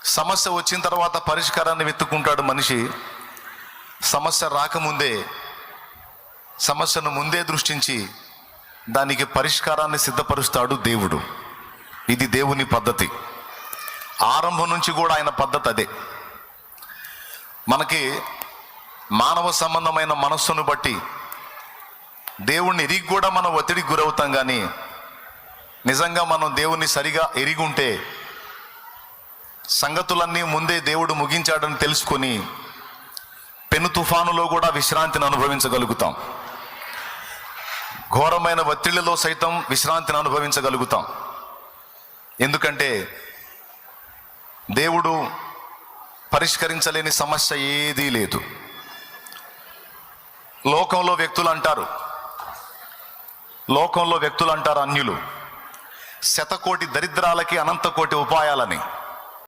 సమస్య వచ్చిన తర్వాత పరిష్కారాన్ని వెతుక్కుంటాడు మనిషి. సమస్య రాకముందే, సమస్యను ముందే దృష్టించి దానికి పరిష్కారాన్ని సిద్ధపరుస్తాడు దేవుడు. ఇది దేవుని పద్ధతి. ఆరంభం నుంచి కూడా ఆయన పద్ధతి అదే. మనకి మానవ సంబంధమైన మనస్సును బట్టి దేవుణ్ణి ఎరిగి కూడా మనం ఒత్తిడికి గురవుతాం. కానీ నిజంగా మనం దేవుణ్ణి సరిగా ఎరిగి ఉంటే సంగతులన్నీ ముందే దేవుడు ముగించాడని తెలుసుకొని పెను తుఫానులో కూడా విశ్రాంతిని అనుభవించగలుగుతాం. ఘోరమైన ఒత్తిళ్లలో సైతం విశ్రాంతిని అనుభవించగలుగుతాం. ఎందుకంటే దేవుడు పరిష్కరించలేని సమస్య ఏదీ లేదు. లోకంలో వ్యక్తులు అంటారు అన్యులు, శతకోటి దరిద్రాలకి అనంతకోటి ఉపాయాలని.